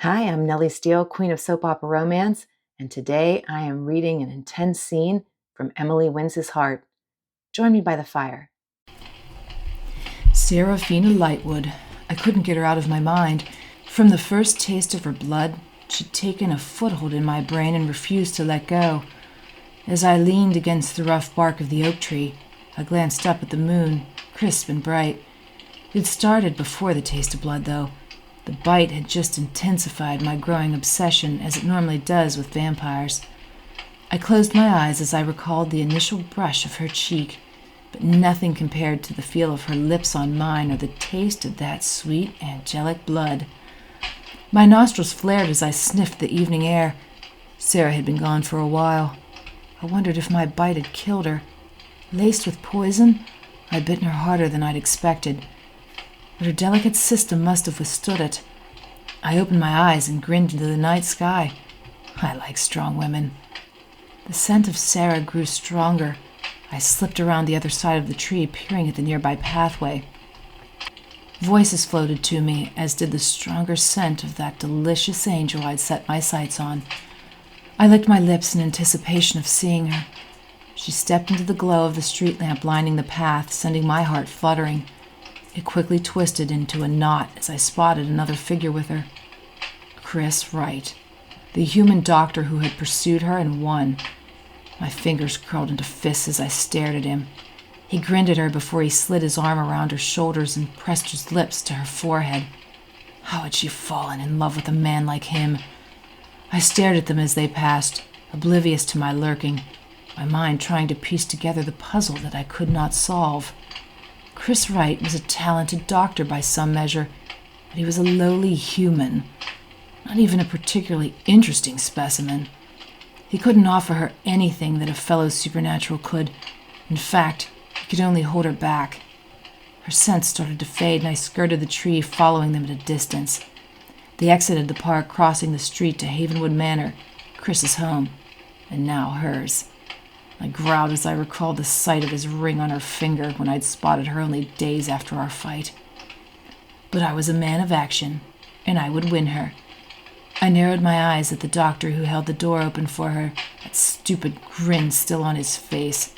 Hi, I'm Nellie Steele, Queen of Soap Opera Romance, and today I am reading an intense scene from Emily Wins' Heart. Join me by the fire. Serafina Lightwood. I couldn't get her out of my mind. From the first taste of her blood, she'd taken a foothold in my brain and refused to let go. As I leaned against the rough bark of the oak tree, I glanced up at the moon, crisp and bright. It started before the taste of blood, though. The bite had just intensified my growing obsession, as it normally does with vampires. I closed my eyes as I recalled the initial brush of her cheek, but nothing compared to the feel of her lips on mine or the taste of that sweet, angelic blood. My nostrils flared as I sniffed the evening air. Sera had been gone for a while. I wondered if my bite had killed her. Laced with poison, I'd bitten her harder than I'd expected, but her delicate system must have withstood it. I opened my eyes and grinned into the night sky. I like strong women. The scent of Sera grew stronger. I slipped around the other side of the tree, peering at the nearby pathway. Voices floated to me, as did the stronger scent of that delicious angel I'd set my sights on. I licked my lips in anticipation of seeing her. She stepped into the glow of the street lamp lining the path, sending my heart fluttering. It quickly twisted into a knot as I spotted another figure with her. Chris Wright, the human doctor who had pursued her and won. My fingers curled into fists as I stared at him. He grinned at her before he slid his arm around her shoulders and pressed his lips to her forehead. How had she fallen in love with a man like him? I stared at them as they passed, oblivious to my lurking, my mind trying to piece together the puzzle that I could not solve. Chris Wright was a talented doctor by some measure, but he was a lowly human, not even a particularly interesting specimen. He couldn't offer her anything that a fellow supernatural could. In fact, he could only hold her back. Her sense started to fade, and I skirted the tree, following them at a distance. They exited the park, crossing the street to Havenwood Manor, Chris's home, and now hers. I growled as I recalled the sight of his ring on her finger when I'd spotted her only days after our fight. But I was a man of action, and I would win her. I narrowed my eyes at the doctor who held the door open for her, that stupid grin still on his face.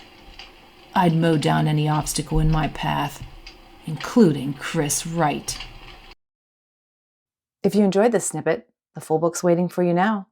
I'd mow down any obstacle in my path, including Chris Wright. If you enjoyed this snippet, the full book's waiting for you now.